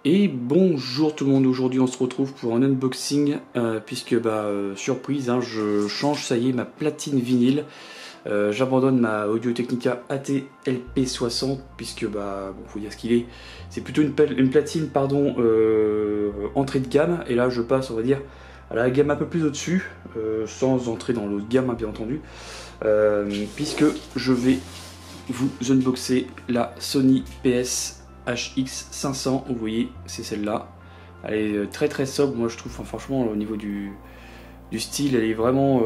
Et bonjour tout le monde, aujourd'hui on se retrouve pour un unboxing puisque surprise, hein, je change, ça y est, ma platine vinyle. J'abandonne ma Audio-Technica AT-LP60 puisque faut dire ce qu'il est. C'est plutôt une platine entrée de gamme, et là je passe, on va dire, à la gamme un peu plus au-dessus, sans entrer dans l'autre gamme, hein, bien entendu, puisque je vais vous unboxer la Sony PSHX500. Vous voyez, c'est celle-là. Elle est très très sobre, moi je trouve. Enfin, franchement, au niveau du style, elle est vraiment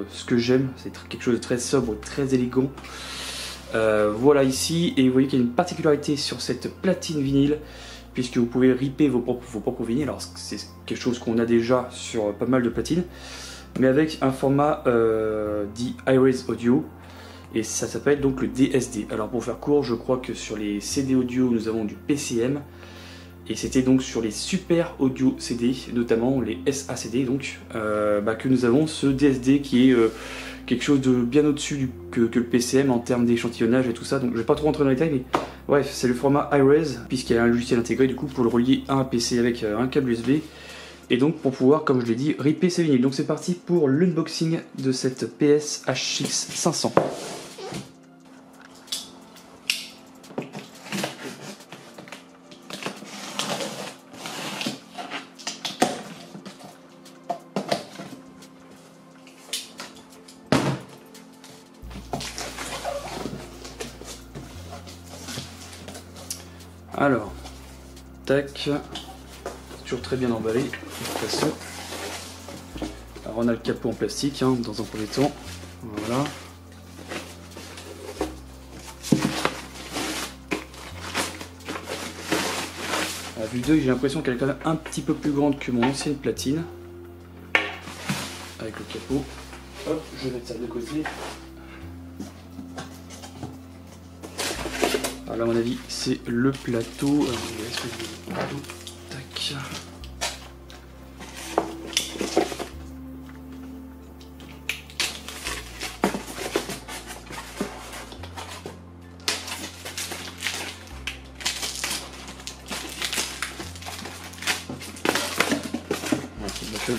ce que j'aime. C'est quelque chose de très sobre, très élégant. Voilà ici, et vous voyez qu'il y a une particularité sur cette platine vinyle, puisque vous pouvez ripper vos propres vinyles. Alors c'est quelque chose qu'on a déjà sur pas mal de platines, mais avec un format dit iRes Audio, et ça s'appelle donc le DSD. Alors pour faire court, je crois que sur les CD audio nous avons du PCM, et c'était donc sur les super audio CD, notamment les SACD, donc que nous avons ce DSD qui est quelque chose de bien au-dessus que le PCM en termes d'échantillonnage et tout ça. Donc je vais pas trop rentrer dans les détails, mais bref, c'est le format iRes, puisqu'il y a un logiciel intégré du coup pour le relier à un PC avec un câble USB, et donc pour pouvoir, comme je l'ai dit, ripper ses vinyles. Donc c'est parti pour l'unboxing de cette PSHX500. Alors, tac, c'est toujours très bien emballé de toute façon. Alors on a le capot en plastique, hein, dans un premier temps, voilà. À vue d'œil, j'ai l'impression qu'elle est quand même un petit peu plus grande que mon ancienne platine. Avec le capot, hop, je vais mettre ça de côté. Alors là, à mon avis, c'est le plateau. Tac.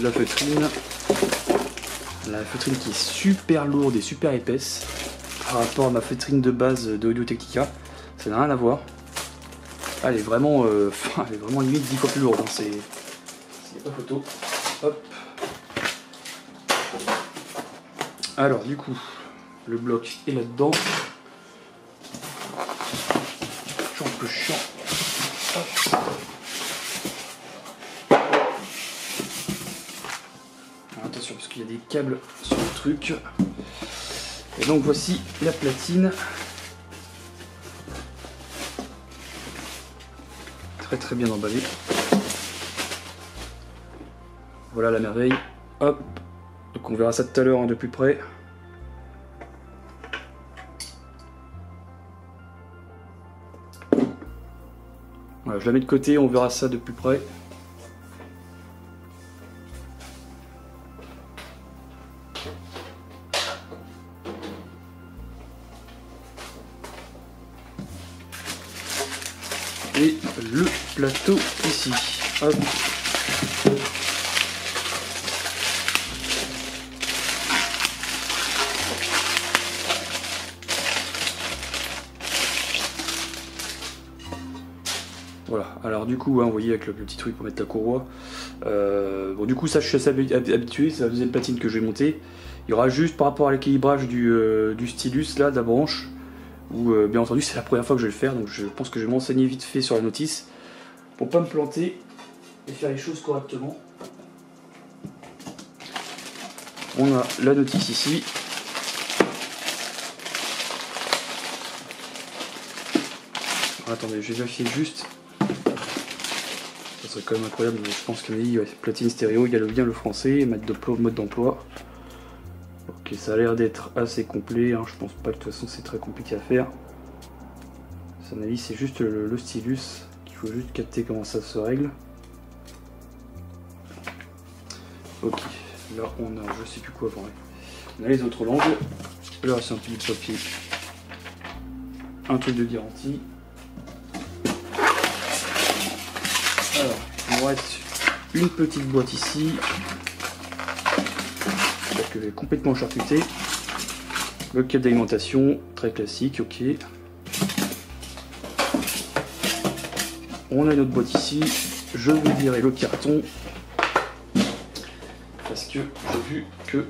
La feutrine. La feutrine qui est super lourde et super épaisse par rapport à ma feutrine de base de Audio-Technica. Ça n'a rien à voir. Elle est vraiment, limite 10 fois plus lourde. Hein. C'est pas photo. Hop. Alors du coup, le bloc est là-dedans. C'est un peu chiant. Hop. Alors, attention, parce qu'il y a des câbles sur le truc. Et donc voici la platine. Très bien emballé. Voilà la merveille. Hop. Donc on verra ça tout à l'heure, hein, de plus près. Voilà, je la mets de côté, on verra ça de plus près. Et le plateau ici. Hop. Voilà, alors du coup, hein, vous voyez avec le petit truc pour mettre la courroie. Bon, du coup, ça je suis assez habitué, c'est la deuxième platine que je vais monter. Il y aura juste par rapport à l'équilibrage du stylus là, de la branche, où bien entendu c'est la première fois que je vais le faire, donc je pense que je vais m'enseigner vite fait sur la notice pour pas me planter et faire les choses correctement. On a la notice ici. Alors, attendez, je vais vérifier juste. Ça serait quand même incroyable, mais je pense qu'il y a dit ouais, platine stéréo, il y a bien le français, mode d'emploi. Ok, ça a l'air d'être assez complet, hein. Je pense pas que de toute façon c'est très compliqué à faire. À mon avis, c'est juste le stylus qu'il faut juste capter comment ça se règle. Ok, là on a, je sais plus quoi avant. On a les autres langues. Là c'est un petit papier, un truc de garantie. il me reste une petite boîte ici. Que j'ai complètement charcuté. Le câble d'alimentation, très classique, ok. On a une autre boîte ici. Je vais virer le carton. Parce que j'ai vu que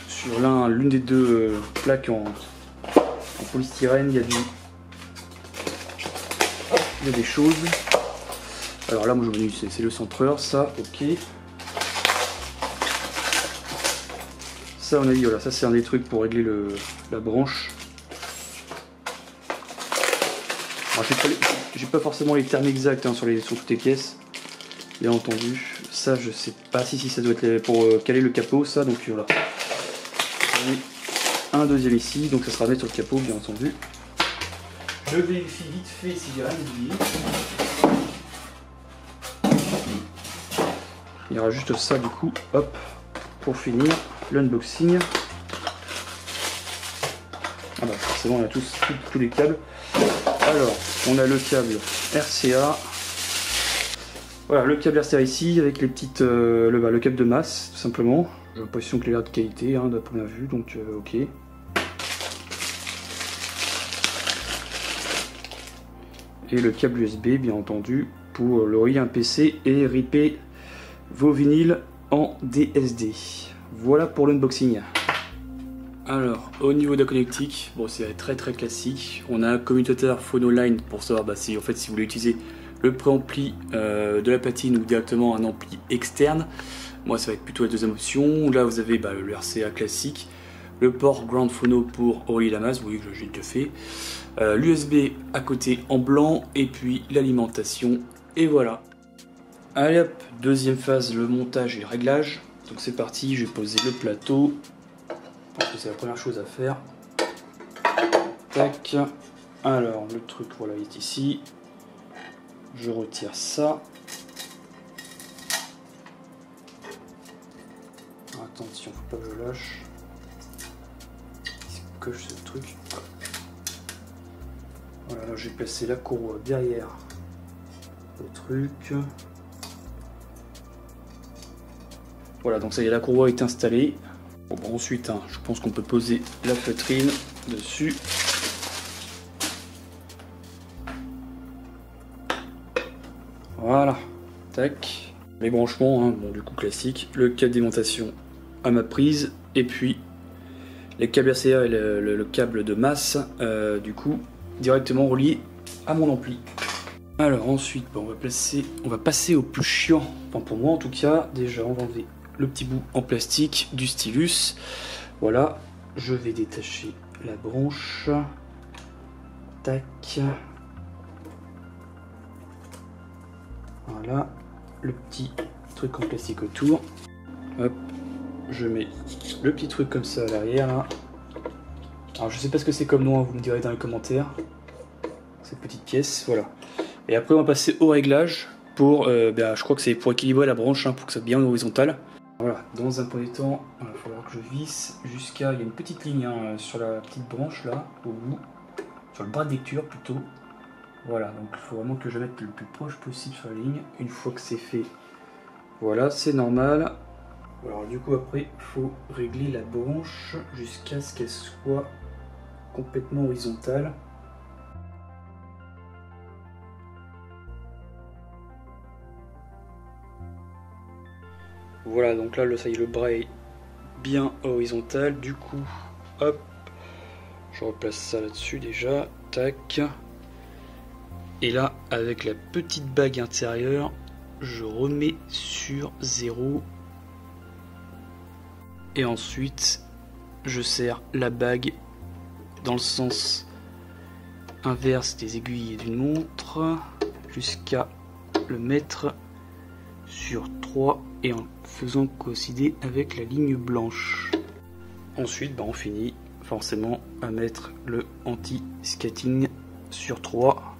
sur l'une des deux plaques en polystyrène, il y a des choses. Alors là, moi je me dis c'est le centreur, ça, ok. Ça on a dit, voilà, ça c'est un des trucs pour régler la branche. J'ai pas forcément les termes exacts hein, sur toutes les pièces, bien entendu. Ça je sais pas, si ça doit être pour caler le capot, ça, donc voilà. J'en ai un deuxième ici, donc ça sera à mettre sur le capot, bien entendu. Je vérifie vite fait s'il y a rien oublié. Il y aura juste ça du coup, hop, pour finir l'unboxing. Ah bah forcément on a tous les câbles. Alors on a le câble RCA. Voilà le câble RCA ici avec les petites le câble de masse tout simplement. J'ai l'impression que il a l'air de qualité hein, de première vue, donc ok. Et le câble USB bien entendu pour le relier un PC et ripper vos vinyles en DSD. Voilà pour l'unboxing. Alors, au niveau de la connectique, bon, c'est très classique. On a un commutateur phono-line pour savoir si vous voulez utiliser le préampli de la platine ou directement un ampli externe. Moi, ça va être plutôt la deuxième option. Là, vous avez le RCA classique, le port ground phono pour relier la masse, vous voyez que j'ai déjà fait. L'USB à côté en blanc et puis l'alimentation. Et voilà. Allez hop, deuxième phase, le montage et le réglage. Donc c'est parti, je vais poser le plateau. Parce que c'est la première chose à faire. Tac. Alors le truc, voilà, il est ici. Je retire ça. Attention, faut pas que je lâche. Il coche ce truc. Voilà, là j'ai placé la courroie derrière le truc. Voilà, donc ça y est, la courroie est installée. Bon, ensuite, hein, je pense qu'on peut poser la feutrine dessus. Voilà, tac. Les branchements, hein, bon, du coup classique. Le câble d'alimentation à ma prise. Et puis les câbles RCA et le câble de masse, du coup, directement relié à mon ampli. Alors ensuite, bon, on va passer au plus chiant. Enfin, pour moi en tout cas, déjà on va enlever le petit bout en plastique du stylus. Voilà, je vais détacher la branche. Tac. Voilà, le petit truc en plastique autour. Hop, je mets le petit truc comme ça à l'arrière là. Alors je sais pas ce que c'est comme nom, hein, vous me direz dans les commentaires. Cette petite pièce, voilà. Et après on va passer au réglage pour, je crois que c'est pour équilibrer la branche, hein, pour que ça soit bien horizontal. Voilà, dans un premier temps, il va falloir que je visse jusqu'à, il y a une petite ligne hein, sur la petite branche là, au bout, sur le bras de lecture plutôt. Voilà, donc il faut vraiment que je mette le plus proche possible sur la ligne. Une fois que c'est fait, voilà, c'est normal. Alors du coup après, il faut régler la branche jusqu'à ce qu'elle soit complètement horizontale. Voilà, donc là, ça y est, le bras est bien horizontal. Du coup, hop, je replace ça là-dessus déjà. Tac. Et là, avec la petite bague intérieure, je remets sur 0. Et ensuite, je serre la bague dans le sens inverse des aiguilles d'une montre jusqu'à le mettre sur 3 et en faisant coïncider avec la ligne blanche. Ensuite, on finit forcément à mettre le anti-skating sur 3.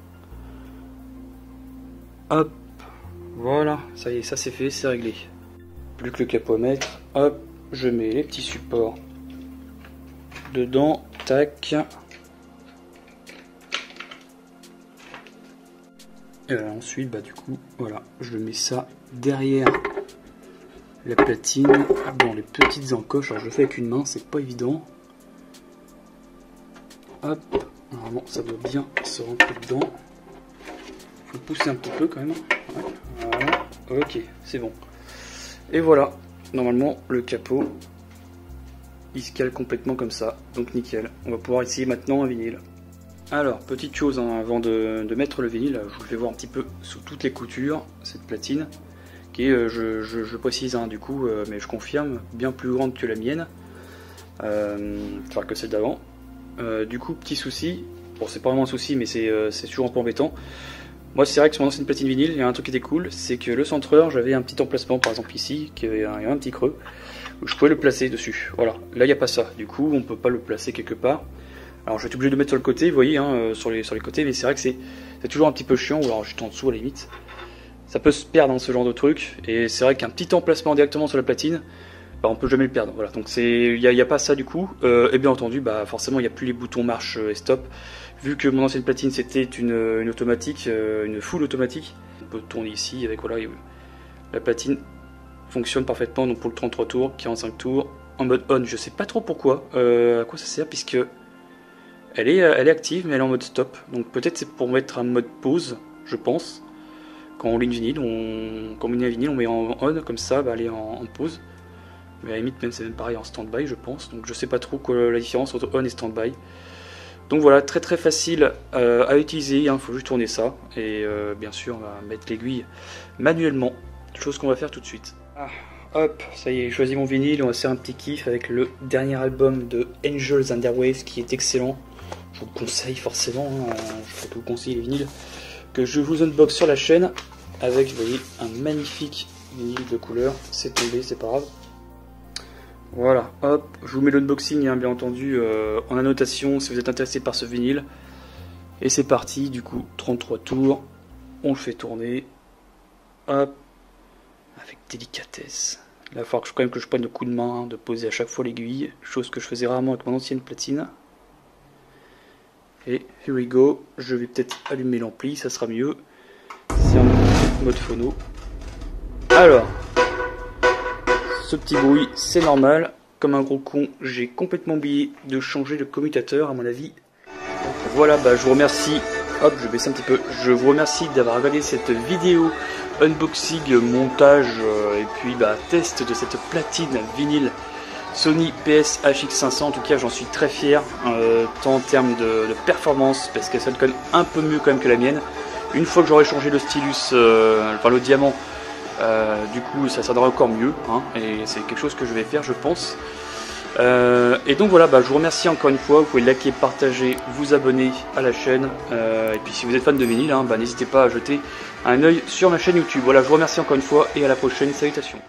Hop, voilà, ça y est, ça c'est fait, c'est réglé. Plus que le capot à mettre, hop, je mets les petits supports dedans, tac. Ensuite, bah du coup, voilà, je mets ça derrière la platine, dans les petites encoches. Alors je le fais avec une main, c'est pas évident. Hop, normalement ça doit bien se rentrer dedans. Faut pousser un petit peu quand même. Ouais, voilà, ok, c'est bon. Et voilà, normalement le capot il se cale complètement comme ça, donc nickel. On va pouvoir essayer maintenant un vinyle. Alors, petite chose hein, avant de mettre le vinyle, je vous le fais voir un petit peu sous toutes les coutures, cette platine, qui est, je précise hein, du coup, mais je confirme, bien plus grande que la mienne, enfin que celle d'avant. Du coup, petit souci, bon c'est pas vraiment un souci, mais c'est toujours un peu embêtant. Moi c'est vrai que sur mon ancienne platine vinyle, il y a un truc qui était cool, c'est que le centreur, j'avais un petit emplacement par exemple ici, qui avait un petit creux, où je pouvais le placer dessus. Voilà, là il n'y a pas ça, du coup on peut pas le placer quelque part. Alors je vais être obligé de le mettre sur le côté, vous voyez, hein, sur les côtés, mais c'est vrai que c'est toujours un petit peu chiant, ou alors juste en dessous à la limite. Ça peut se perdre dans ce genre de truc, et c'est vrai qu'un petit emplacement directement sur la platine, bah, on peut jamais le perdre. Voilà, donc il n'y a pas ça du coup, et bien entendu, bah, forcément il n'y a plus les boutons marche et stop. Vu que mon ancienne platine c'était une automatique, une full automatique, on peut tourner ici avec voilà, la platine fonctionne parfaitement donc pour le 33 tours, 45 tours, en mode on, je sais pas trop pourquoi, à quoi ça sert, puisque elle est active mais elle est en mode stop, donc peut-être c'est pour mettre un mode pause, je pense. Quand on lit une vinyle, quand on met un vinyle, on met en on, comme ça, bah, elle est en pause. Mais à la limite, même c'est même pareil en stand-by, je pense. Donc je sais pas trop quoi la différence entre on et stand-by. Donc voilà, très très facile à utiliser, il faut juste tourner ça. Et bien sûr, on va mettre l'aiguille manuellement, chose qu'on va faire tout de suite. Ah, hop, ça y est, j'ai choisi mon vinyle, on va se faire un petit kiff avec le dernier album de Angels and Their Waves qui est excellent. Je vous le conseille forcément, hein, je fais tout conseiller les vinyles que je vous unbox sur la chaîne avec, vous voyez, un magnifique vinyle de couleur. C'est tombé, c'est pas grave. Voilà, hop, je vous mets l'unboxing hein, bien entendu en annotation si vous êtes intéressé par ce vinyle. Et c'est parti, du coup, 33 tours, on le fait tourner, hop, avec délicatesse. Là, il va falloir quand même que je prenne le coup de main, de poser à chaque fois l'aiguille, chose que je faisais rarement avec mon ancienne platine. Et here we go, je vais peut-être allumer l'ampli, ça sera mieux. C'est en mode phono. Alors, ce petit bruit, c'est normal. Comme un gros con, j'ai complètement oublié de changer le commutateur, à mon avis. Voilà, bah, je vous remercie. Hop, je baisse un petit peu. Je vous remercie d'avoir regardé cette vidéo unboxing, montage et puis bah, test de cette platine vinyle Sony PSHX500. En tout cas, j'en suis très fier, tant en termes de performance, parce que ça sonne un peu mieux quand même que la mienne. Une fois que j'aurai changé le stylus, enfin le diamant, du coup ça sonnera encore mieux, hein, et c'est quelque chose que je vais faire, je pense. Et donc voilà, bah, je vous remercie encore une fois. Vous pouvez liker, partager, vous abonner à la chaîne, et puis si vous êtes fan de vinyle, hein, bah, n'hésitez pas à jeter un œil sur ma chaîne YouTube. Voilà, je vous remercie encore une fois et à la prochaine, salutations.